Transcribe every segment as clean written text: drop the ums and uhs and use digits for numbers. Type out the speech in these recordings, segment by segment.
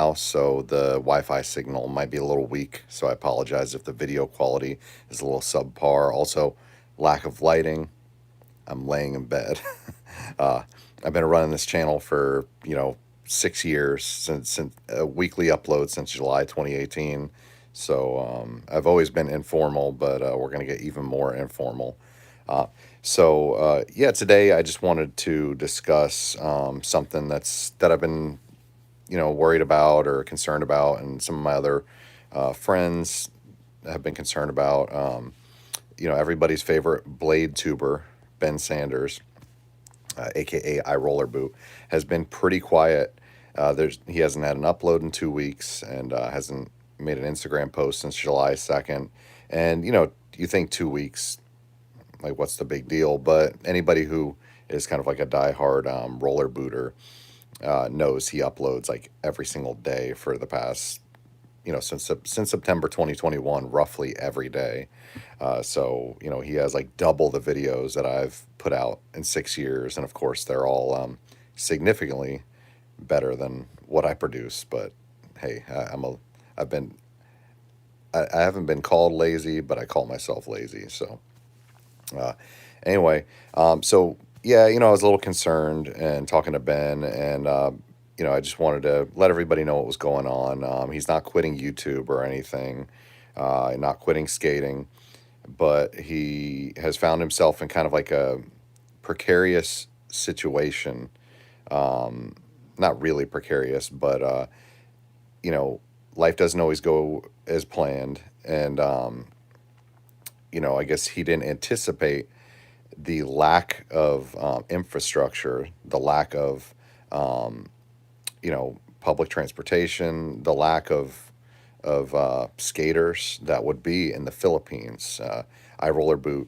house, so the Wi-Fi signal might be a little weak. So I apologize if the video quality is a little subpar. Also, lack of lighting. I'm laying in bed. uh, I've been running this channel for 6 years since a weekly upload since July 2018. So I've always been informal, but we're gonna get even more informal. Uh, yeah, today I just wanted to discuss something that I've been worried about or concerned about, and some of my other friends have been concerned about. Everybody's favorite blade tuber, Ben Sanders, aka iRollerboot, has been pretty quiet. He hasn't had an upload in 2 weeks, and hasn't made an Instagram post since July 2nd. And you think 2 weeks, like what's the big deal? But anybody who is kind of like a diehard roller booter knows he uploads like every single day for the past, since September 2021, roughly every day. So he has like double the videos that I've put out in 6 years, and of course they're all significantly better than what I produce. But hey, I've been, I haven't been called lazy, but I call myself lazy. So uh, anyway, so yeah, I was a little concerned and talking to Ben, and I just wanted to let everybody know what was going on. He's not quitting YouTube or anything, not quitting skating, but he has found himself in kind of like a precarious situation. Um, Not really precarious, but you know, life doesn't always go as planned, and I guess he didn't anticipate the lack of infrastructure, the lack of public transportation, the lack of skaters that would be in the Philippines. iRollerboot,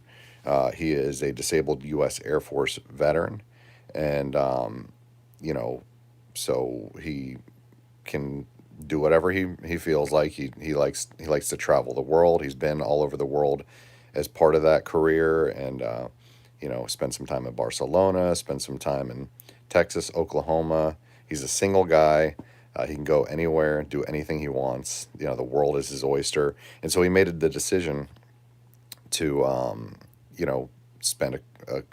he is a disabled U.S. Air Force veteran, and you know, so he can do whatever he feels like. He likes to travel the world. He's been all over the world as part of that career, and spend some time in Barcelona, spend some time in Texas, Oklahoma. He's a single guy. He can go anywhere, do anything he wants. The world is his oyster, and so he made the decision to you know spend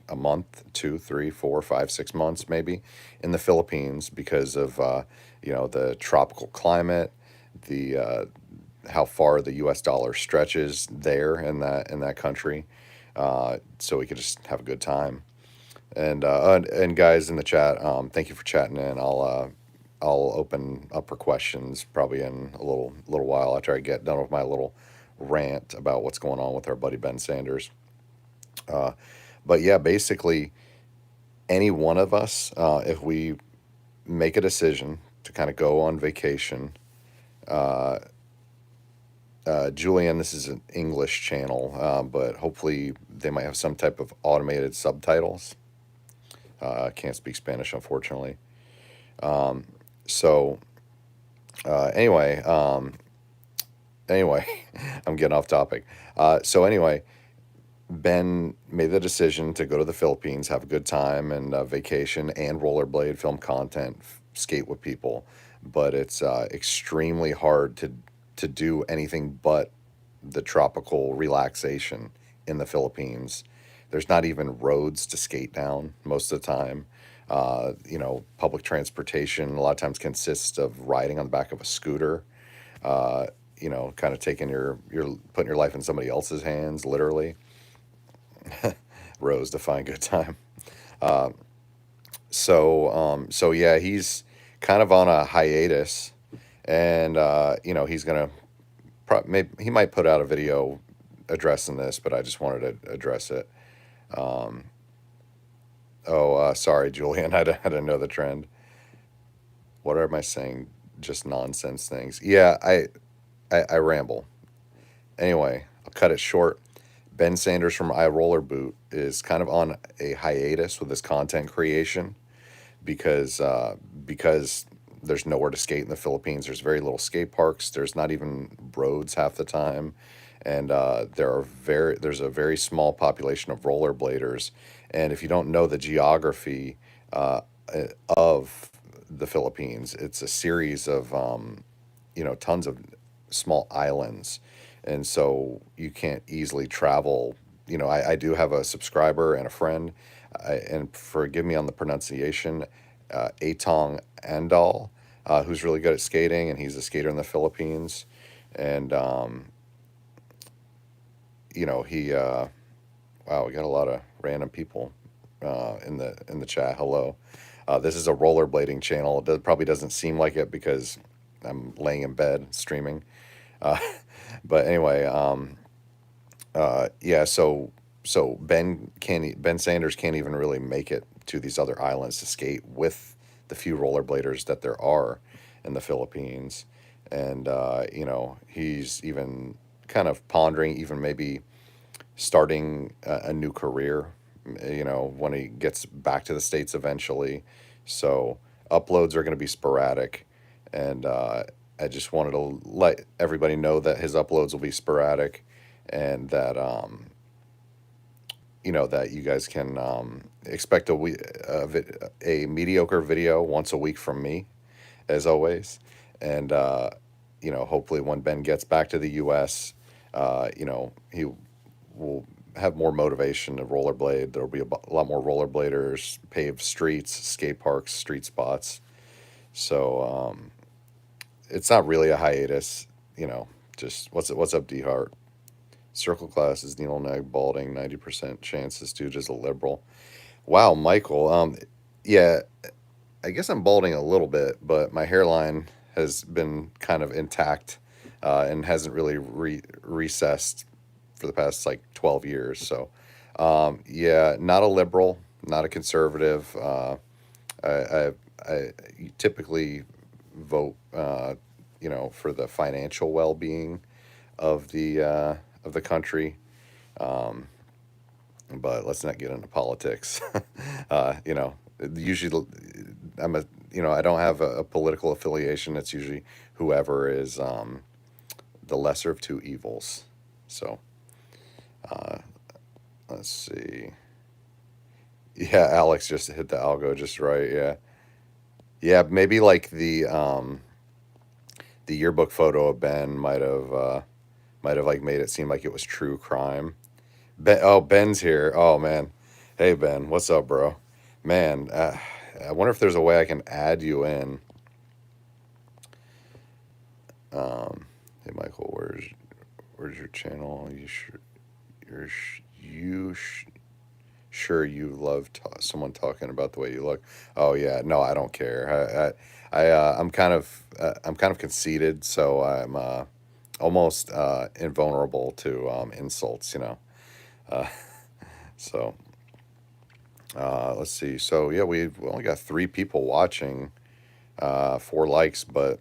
a month, 2, 3, 4, 5, 6 months maybe in the Philippines because of the tropical climate, the how far the U.S. dollar stretches there in that country, so we could just have a good time. And guys in the chat, thank you for chatting in. I'll open up for questions probably in a little while after I get done with my little rant about what's going on with our buddy Ben Sanders. Uh, but yeah, basically, any one of us, if we make a decision to kind of go on vacation, uh, Julian, this is an English channel, but hopefully they might have some type of automated subtitles. I can't speak Spanish, unfortunately. Um, so anyway, anyway, I'm getting off topic. So anyway, Ben made the decision to go to the Philippines, have a good time and vacation, and rollerblade, film content, skate with people. But it's extremely hard to do anything but the tropical relaxation in the Philippines. There's not even roads to skate down most of the time. Public transportation a lot of times consists of riding on the back of a scooter. Uh, kind of taking your putting your life in somebody else's hands, literally. Rose, define good time. Uh, so yeah, he's kind of on a hiatus, and he's gonna maybe he might put out a video addressing this, but I just wanted to address it. Um, sorry, Julian, I didn't know the trend. What am I saying? Just nonsense things. Yeah, I ramble. Anyway, I'll cut it short. Ben Sanders from iRollerboot is kind of on a hiatus with his content creation because there's nowhere to skate in the Philippines. There's very little skate parks. There's not even roads half the time, and there's a very small population of rollerbladers. And if you don't know the geography uh, of the Philippines. It's a series of tons of small islands, and so you can't easily travel. I do have a subscriber and a friend, and forgive me on the pronunciation, Atong Andal, who's really good at skating, and he's a skater in the Philippines, and he wow, we got a lot of random people in the chat. Hello. This is a rollerblading channel. Probably doesn't seem like it because I'm laying in bed streaming. Uh, but anyway, yeah. So Ben Sanders can't even really make it to these other islands to skate with the few rollerbladers that there are in the Philippines, and he's even kind of pondering even maybe starting a new career, when he gets back to the States eventually. So uploads are going to be sporadic. And I just wanted to let everybody know that his uploads will be sporadic, and that, that you guys can expect a mediocre video once a week from me, as always. And, hopefully when Ben gets back to the U.S., he will have more motivation to rollerblade. There'll be a lot more rollerbladers, paved streets, skate parks, street spots. So it's not really a hiatus, just what's up, D Hart? Circle class is needle neck balding, 90% chances due to a liberal. Wow, Michael. Yeah, I guess I'm balding a little bit, but my hairline has been kind of intact, and hasn't really recessed for the past like 12 years. So, yeah, not a liberal, not a conservative. I, I, I typically vote, for the financial well-being of the country. Um, but let's not get into politics. Usually I don't have a political affiliation. It's usually whoever is the lesser of two evils. So uh, let's see. Yeah, Alex just hit the algo just right. Yeah, yeah. Maybe like the yearbook photo of Ben might have like made it seem like it was true crime. Ben's here. Oh man, hey Ben, what's up, bro? Man, I wonder if there's a way I can add you in. Hey Michael, where's your channel? You sure you love someone talking about the way you look? Oh yeah, no, I don't care. I'm kind of conceited, so I'm almost invulnerable to insults. Uh, so let's see. So yeah, we've only got 3 people watching, 4 likes, but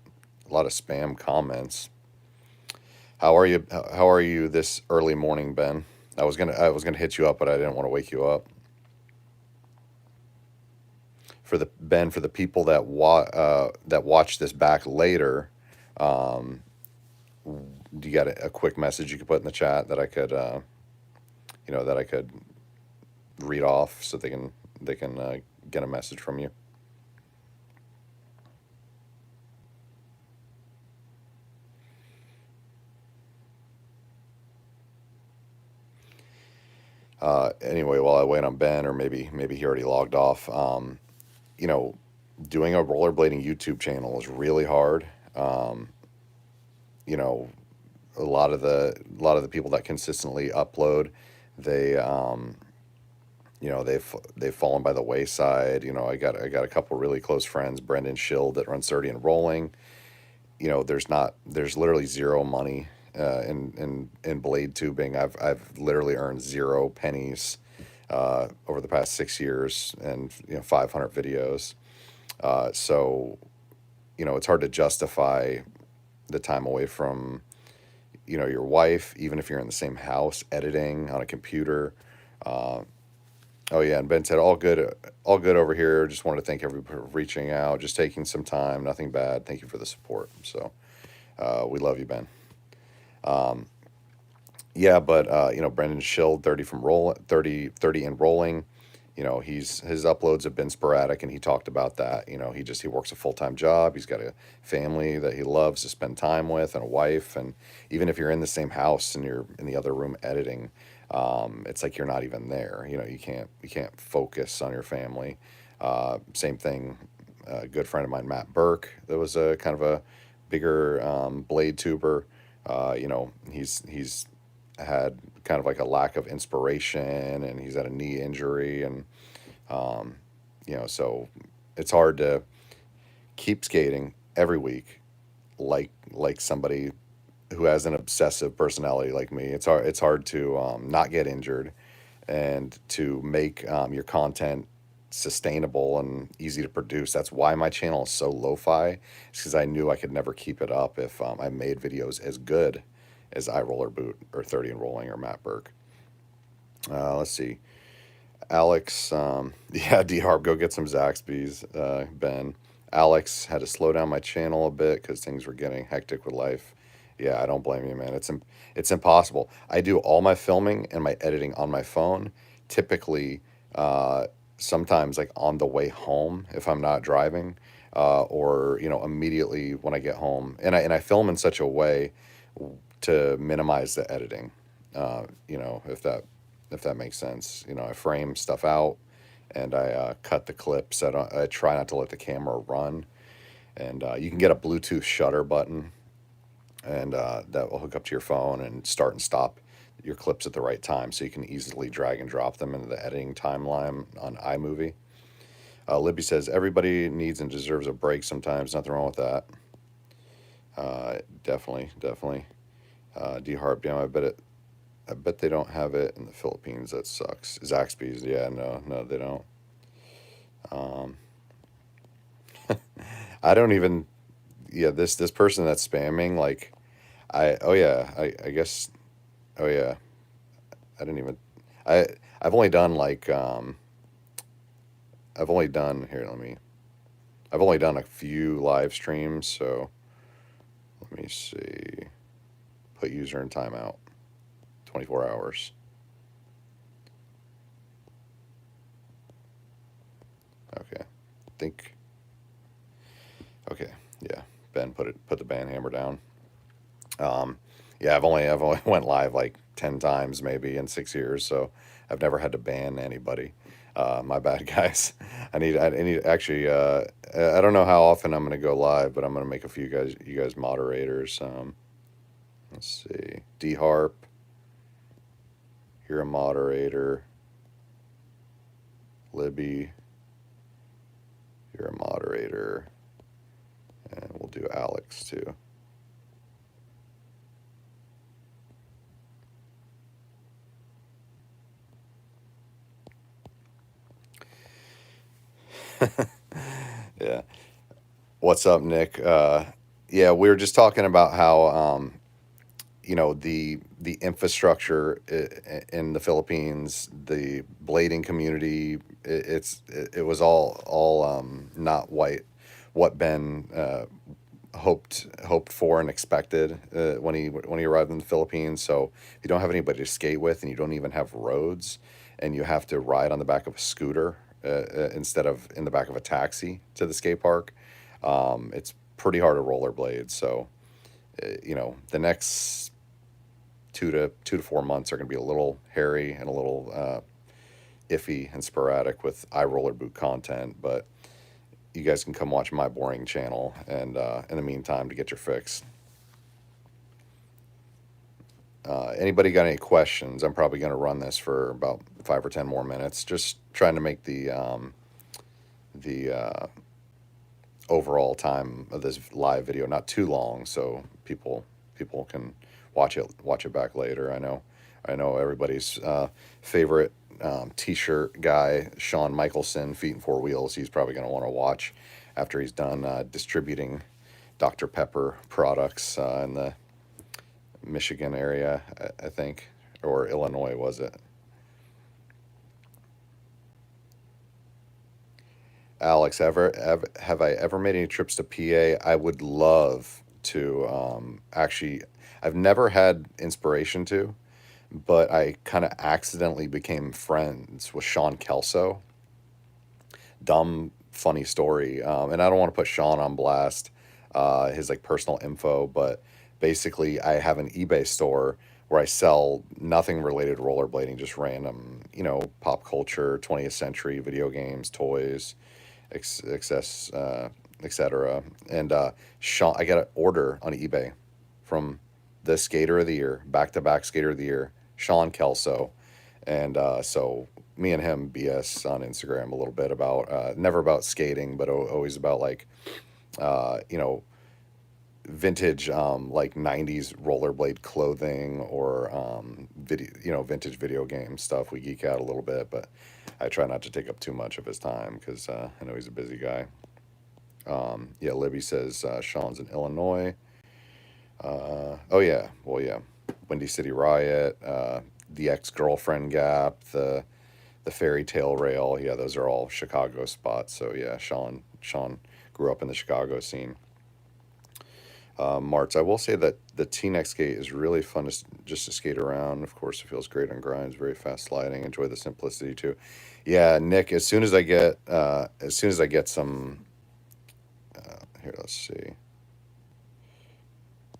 a lot of spam comments. How are you? How are you this early morning, Ben? I was gonna hit you up, but I didn't want to wake you up. For the people that watch this back later, um, do you got a quick message you could put in the chat that I could that I could read off so they can get a message from you? Anyway, while I wait on Ben, or maybe he already logged off. You know, doing a rollerblading YouTube channel is really hard. Um, you know, a lot of the people that consistently upload, they they've fallen by the wayside. I got a couple really close friends, Brendan Schill that runs 30 and Rolling. There's literally zero money in blade tubing. I've literally earned 0 pennies over the past 6 years, and 500 videos. So it's hard to justify the time away from your wife, even if you're in the same house, editing on a computer. Uh, oh yeah, and Ben said all good over here. Just wanted to thank everybody for reaching out, just taking some time, nothing bad. Thank you for the support. So we love you, Ben. Um, yeah, but Brendan Schill, 30 and rolling. his uploads have been sporadic, and he talked about that. He works a full-time job. He's got a family that he loves to spend time with, and a wife. And even if you're in the same house and you're in the other room editing, it's like you're not even there. You can't focus on your family. Same thing. A good friend of mine, Matt Burke, that was a kind of a bigger blade tuber. He's had kind of like a lack of inspiration, and he's had a knee injury, and um, so it's hard to keep skating every week like somebody who has an obsessive personality like me. It's hard to not get injured, and to make your content sustainable and easy to produce. That's why my channel is so lo-fi. It's because I knew I could never keep it up if I made videos as good as iRollerboot or 30 and Rolling or Matt Burke. Let's see. Alex, yeah, D Harp, go get some Zaxby's, Ben. Alex had to slow down my channel a bit because things were getting hectic with life. Yeah, I don't blame you, man. It's impossible. I do all my filming and my editing on my phone, typically, uh, sometimes like on the way home if I'm not driving, or immediately when I get home, and I film in such a way to minimize the editing. If that makes sense. I frame stuff out, and I cut the clips. I try not to let the camera run. And you can get a Bluetooth shutter button, and that will hook up to your phone and start and stop your clips at the right time, so you can easily drag and drop them into the editing timeline on iMovie. Libby says everybody needs and deserves a break sometimes. Nothing wrong with that. Definitely, definitely. D Harp, I bet they don't have it in the Philippines. That sucks. Zaxby's, yeah, no, no, they don't. Um, I don't even. Yeah, this person that's spamming, like, oh yeah, I guess. Oh yeah, I didn't even. I I've only done like I've only done here. I've only done a few live streams, so let me see. Put user in timeout. 24 hours. Okay. Think. Okay. Yeah. Ben, put the ban hammer down. Um, yeah, I've only went live like 10 times maybe in 6 years, so I've never had to ban anybody. My bad, guys. I need actually. I don't know how often I'm gonna go live, but I'm gonna make a few you guys moderators. Let's see. D Harp, you're a moderator. Libby, you're a moderator, and we'll do Alex too. Yeah. What's up, Nick? Yeah, we were just talking about how the infrastructure in the Philippines, the blading community, it was all not what Ben hoped for and expected when he arrived in the Philippines. So if you don't have anybody to skate with, and you don't even have roads, and you have to ride on the back of a scooter instead of in the back of a taxi to the skate park, it's pretty hard to rollerblade. So the next 2 to 4 months are going to be a little hairy and a little iffy and sporadic with iRollerboot content, but you guys can come watch my boring channel, and in the meantime, to get your fix. Anybody got any questions? I'm probably going to run this for about 5 or 10 more minutes, just trying to make the overall time of this live video not too long, so people can watch it back later. I know everybody's favorite t-shirt guy, Shawn Michelson, Feet and Four Wheels. He's probably going to want to watch after he's done distributing Dr. Pepper products in the Michigan area, I think, or Illinois, was it? Alex, have I ever made any trips to PA? I would love to. Actually, I've never had inspiration to, but I kind of accidentally became friends with Sean Kelso. dumb, funny story. And I don't want to put Sean on blast, his like personal info, but basically, I have an eBay store where I sell nothing related to rollerblading, just random, pop culture, 20th century video games, toys, excess, etc. And Sean, I got an order on eBay from the Skater of the Year, back to back Skater of the Year, Sean Kelso, and so me and him BS on Instagram a little bit about never about skating, but always about like you know vintage like 90s rollerblade clothing or video vintage video game stuff. We geek out a little bit, but I try not to take up too much of his time because I know he's a busy guy. Yeah, Libby says Sean's in Illinois. Oh yeah, well yeah, Windy City Riot, the Ex Girlfriend Gap, the Fairy Tale Rail. Yeah, those are all Chicago spots. So yeah, Sean grew up in the Chicago scene. Marts, I will say that the T-neck skate is really fun just to skate around. Of course, it feels great on grinds, very fast sliding. Enjoy the simplicity too. Yeah, Nick. As soon as I get some, here, let's see.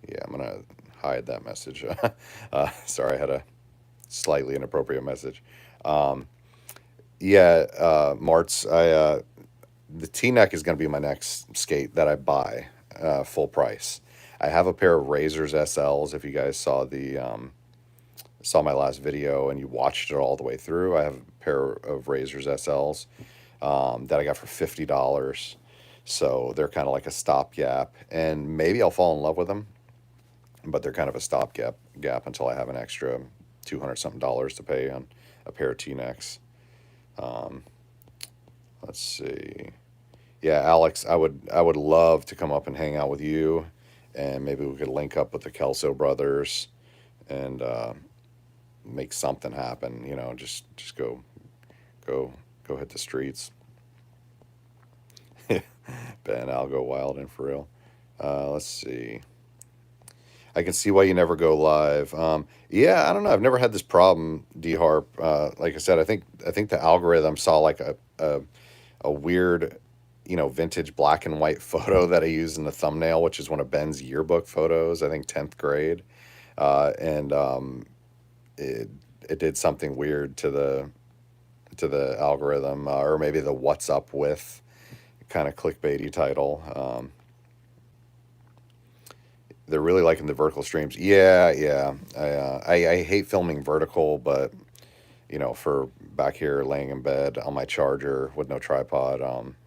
Yeah, I'm gonna hide that message. Sorry, I had a slightly inappropriate message. Um, yeah, Marts, the T-neck is gonna be my next skate that I buy, full price. I have a pair of Razors SLs. If you guys saw my last video and you watched it all the way through, I have a pair of Razors SLs that I got for $50. So they're kind of like a stopgap, and maybe I'll fall in love with them, but they're kind of a stopgap until I have an extra 200 something dollars to pay on a pair of T necks. Um, let's see. Yeah, Alex, I would love to come up and hang out with you, and maybe we could link up with the Kelso brothers and make something happen. Just go go hit the streets. Ben, I'll go wild and for real. Let's see. I can see why you never go live. Yeah, I don't know. I've never had this problem, D Harp. Like I said, I think the algorithm saw like a weird, vintage black and white photo that I used in the thumbnail, which is one of Ben's yearbook photos. I think 10th grade, and it it did something weird to the algorithm, or maybe the "What's up with" kind of clickbaity title. They're really liking the vertical streams. Yeah, yeah. I hate filming vertical, but for back here laying in bed on my charger with no tripod,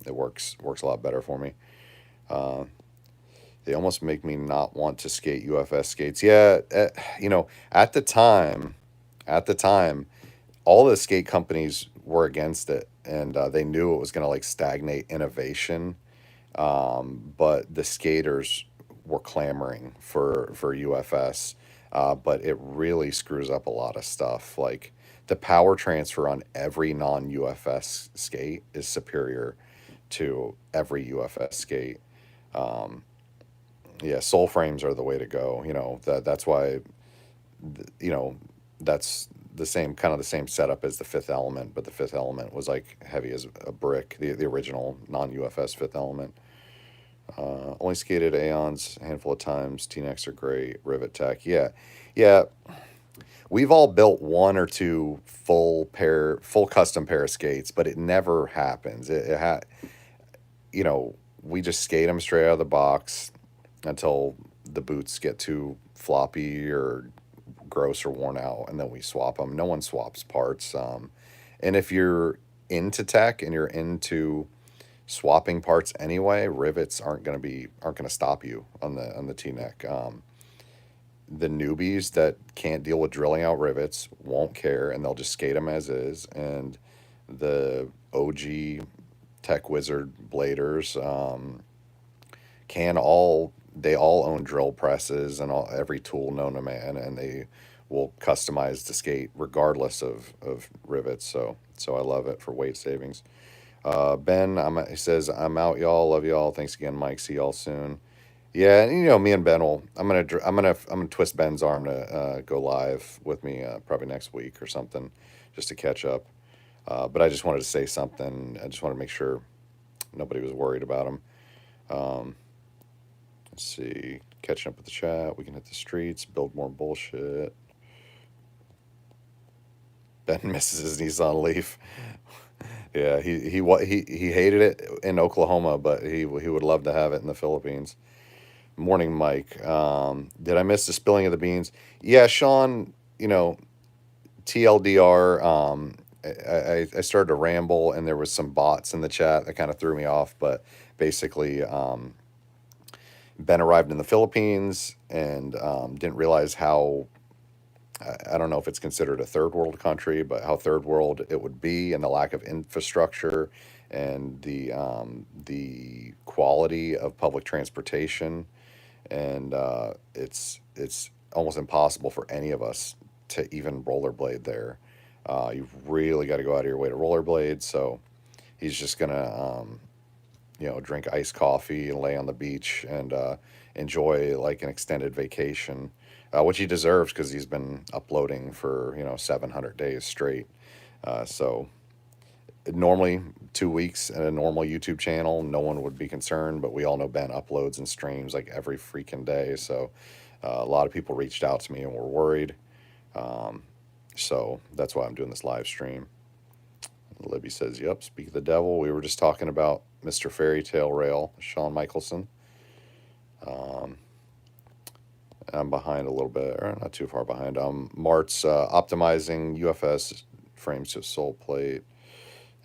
it works a lot better for me. Uh, they almost make me not want to skate UFS skates. Yeah, at the time, at the time, all the skate companies were against it, and they knew it was going to like stagnate innovation. But the skaters were clamoring for UFS, but it really screws up a lot of stuff. Like the power transfer on every non UFS skate is superior to every UFS skate. Um, yeah, soul frames are the way to go. That's why you know that's the same setup as the Fifth Element, but the Fifth Element was like heavy as a brick. The original non UFS Fifth Element. Only skated Aeons a handful of times. T-necks are great. Rivet Tech, yeah, yeah. We've all built one or two full custom pair of skates, but it never happens. You know, we just skate them straight out of the box until the boots get too floppy or gross or worn out, and then we swap them. No one swaps parts. And if you're into tech and you're into swapping parts anyway, rivets aren't gonna stop you on the T neck. The newbies that can't deal with drilling out rivets won't care, and they'll just skate them as is. And the OG tech wizard bladers they all own drill presses and every tool known to man, and they will customize the skate regardless of rivets. So I love it for weight savings. Ben, he says, I'm out, y'all. Love y'all. Thanks again, Mike. See y'all soon. Yeah, and me and Ben will. I'm gonna twist Ben's arm to go live with me probably next week or something, just to catch up. But I just wanted to say something. I just wanted to make sure nobody was worried about him. Um, let's see. Catching up with the chat. We can hit the streets, build more bullshit. Ben misses his Nissan Leaf. Yeah, he hated it in Oklahoma, but he would love to have it in the Philippines. Morning, Mike. Did I miss the spilling of the beans? Yeah, Sean. TLDR. I started to ramble, and there was some bots in the chat that kind of threw me off. But basically, Ben arrived in the Philippines and didn't realize how, I don't know if it's considered a third world country, but how third world it would be, and the lack of infrastructure and the quality of public transportation, and it's almost impossible for any of us to even rollerblade there. You've really got to go out of your way to rollerblade. So he's just gonna drink iced coffee and lay on the beach and enjoy like an extended vacation, which he deserves because he's been uploading for 700 days straight. So normally 2 weeks in a normal YouTube channel, no one would be concerned, but we all know Ben uploads and streams like every freaking day. So a lot of people reached out to me and were worried. Um, so that's why I'm doing this live stream. Libby says, "Yep, speak of the devil. We were just talking about Mr. Fairy Tale Rail, Shawn Michelson. Um, I'm behind a little bit, or not too far behind. Mart's optimizing UFS frames to sole plate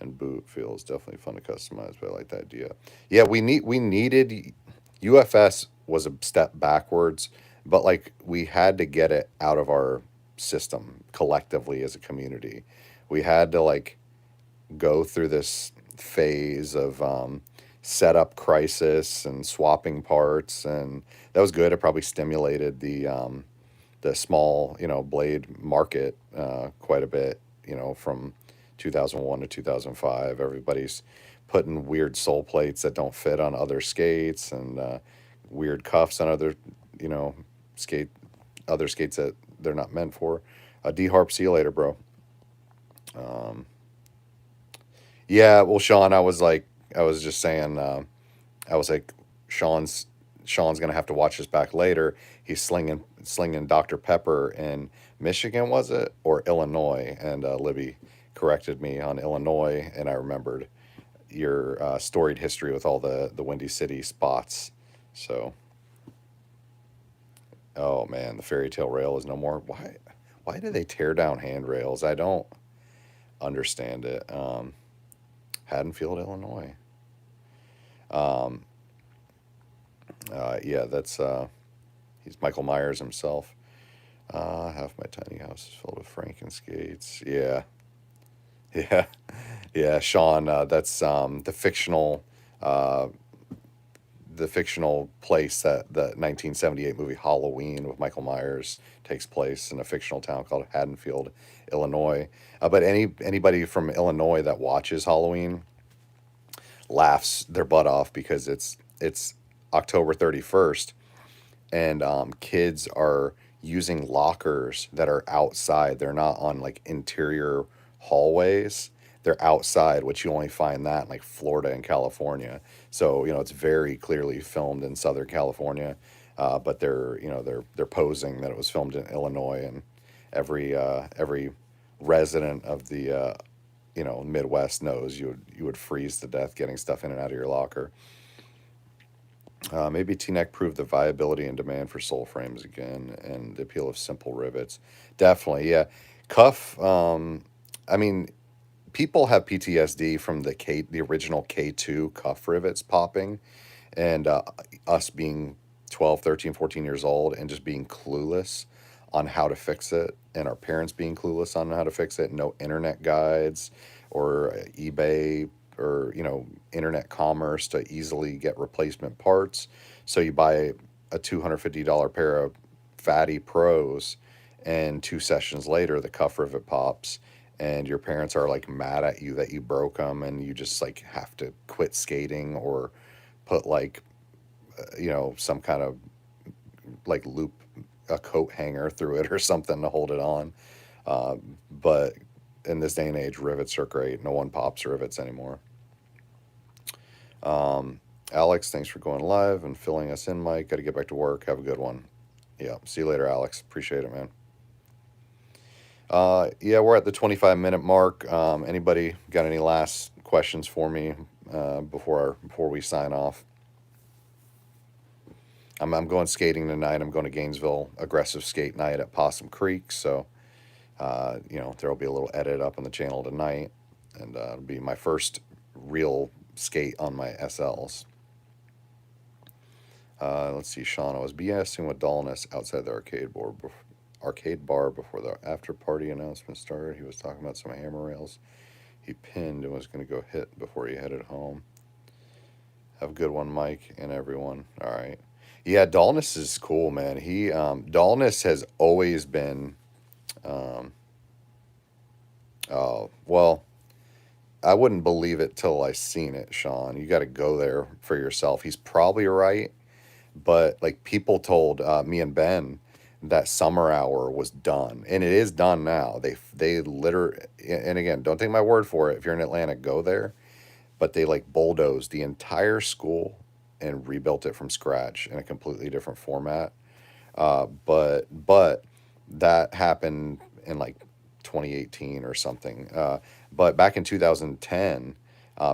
and boot feels definitely fun to customize, but I like that idea. Yeah, we needed UFS was a step backwards, but like we had to get it out of our system collectively as a community. We had to like go through this phase of setup crisis and swapping parts, and that was good. It probably stimulated the small blade market quite a bit. From 2001 to 2005, everybody's putting weird sole plates that don't fit on other skates, and weird cuffs on you know skate other skates that they're not meant for. D Harp, see you later, bro. Um, Yeah, well, Sean, I was just saying, I was like, Sean's Sean's gonna have to watch this back later. He's slinging Dr. Pepper in Michigan, was it, or Illinois? And Libby corrected me on Illinois, and I remembered your storied history with all the Windy City spots. So, oh man, the fairy tale rail is no more. Why do they tear down handrails? I don't understand it. Haddonfield, Illinois. Um, yeah, that's he's Michael Myers himself. Half my tiny house is filled with Franken skates. Yeah, yeah, yeah. Sean, that's uh, the fictional place that the 1978 movie Halloween with Michael Myers takes place in a fictional town called Haddonfield, Illinois. But anybody from Illinois that watches Halloween laughs their butt off because it's October 31st, and kids are using lockers that are outside. They're not on like interior hallways. They're outside, which you only find that in like Florida and California. So it's very clearly filmed in Southern California, but they're posing that it was filmed in Illinois, and every resident of the Midwest knows you would freeze to death getting stuff in and out of your locker. Maybe T-neck proved the viability and demand for sole frames again, and the appeal of simple rivets. Definitely, yeah. Cuff. I mean, people have PTSD from the original K2 cuff rivets popping, and us being 12, 13, 14 years old and just being clueless on how to fix it, and our parents being clueless on how to fix it. No internet guides or eBay or internet commerce to easily get replacement parts. So you buy a $250 pair of fatty pros, and 2 sessions later the cuff rivet pops, and your parents are like mad at you that you broke them, and you just like have to quit skating or put like some kind of like loop a coat hanger through it or something to hold it on. But in this day and age, rivets are great. No one pops rivets anymore. Alex, thanks for going live and filling us in, Mike. Got to get back to work. Have a good one. Yeah, see you later, Alex. Appreciate it, man. Yeah, we're at the 25-minute mark. Anybody got any last questions for me before we sign off? I'm going skating tonight. I'm going to Gainesville, aggressive skate night at Possum Creek. So, there will be a little edit up on the channel tonight, and it'll be my first real skate on my SLs. Let's see, Sean, I was BSing with dullness outside the arcade bar before the after party announcement started. He was talking about some hammer rails he pinned and was going to go hit before he headed home. Have a good one, Mike, and everyone. All right. Yeah, dullness is cool, man. Dullness has always been, well, I wouldn't believe it till I seen it, Sean. You got to go there for yourself. He's probably right, but like people told me and Ben that summer hour was done, and it is done now. They literally, and again, don't take my word for it. If you're in Atlanta, go there. But they like bulldozed the entire school and rebuilt it from scratch in a completely different format. But that happened in like 2018 or something. But back in 2010,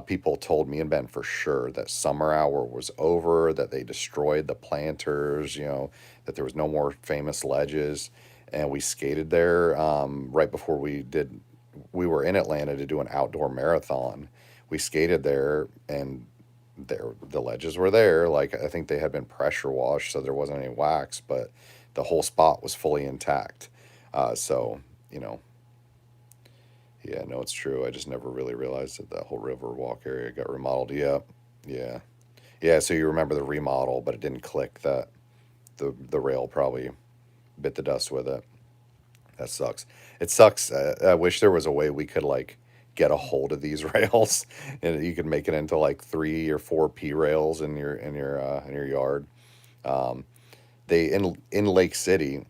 people told me and Ben for sure that summer hour was over, that they destroyed the planters, that there was no more famous ledges. And we skated there right before we were in Atlanta to do an outdoor marathon. We skated there, and the ledges were there. Like, I think they had been pressure washed, so there wasn't any wax, but the whole spot was fully intact. So, yeah, no, it's true. I just never really realized that whole Riverwalk area got remodeled. Yeah. Yeah, so you remember the remodel, but it didn't click that the rail probably bit the dust with it. That sucks. It sucks. I wish there was a way we could like get a hold of these rails, and you could make it into like 3 or 4 P rails in your yard. They in Lake City,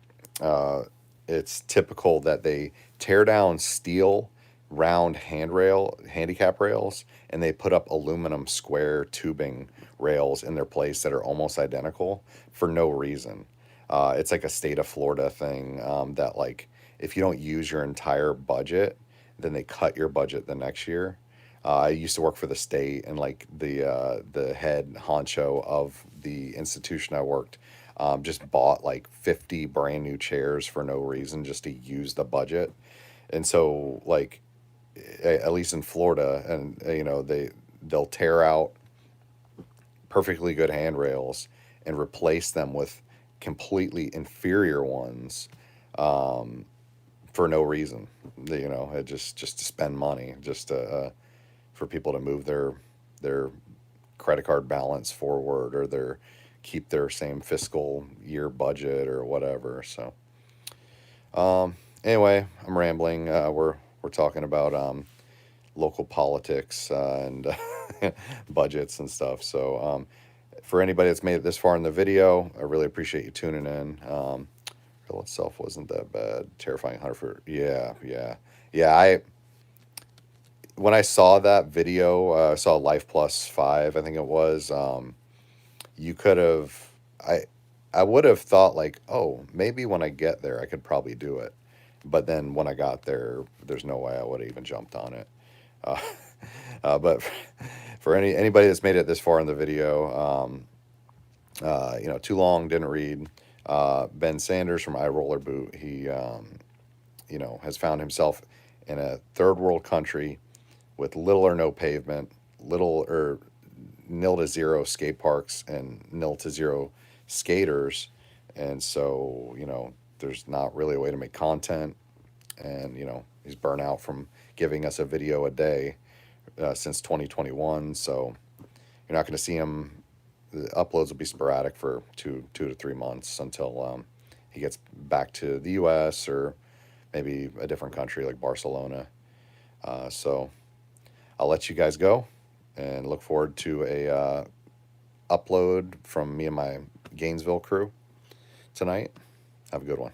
it's typical that they tear down steel round handicap rails, and they put up aluminum square tubing rails in their place that are almost identical for no reason. It's like a state of Florida thing, that like if you don't use your entire budget, then they cut your budget the next year. I used to work for the state, and like the head honcho of the institution I worked just bought like 50 brand new chairs for no reason just to use the budget. And so like at least in Florida, and they'll tear out perfectly good handrails and replace them with completely inferior ones for no reason. It just to spend money, just for people to move their credit card balance forward, or keep their same fiscal year budget or whatever. So anyway, I'm rambling. We're talking about local politics and budgets and stuff. So for anybody that's made it this far in the video, I really appreciate you tuning in. Hill itself wasn't that bad. Terrifying hunter for yeah. When I saw that video, I saw Life Plus 5, I think it was. You could have, I would have thought like, oh, maybe when I get there, I could probably do it. But then when I got there, there's no way I would have even jumped on it. But for anybody that's made it this far in the video, too long, didn't read. Ben Sanders from iRollerboot, he, has found himself in a third world country with little or no pavement, little or nil to zero skate parks, and nil to zero skaters. And so, there's not really a way to make content. And, he's burnt out from giving us a video a day since 2021. So you're not going to see him. The uploads will be sporadic for two to 3 months until he gets back to the U.S. or maybe a different country like Barcelona. So I'll let you guys go and look forward to a upload from me and my Gainesville crew tonight. Have a good one.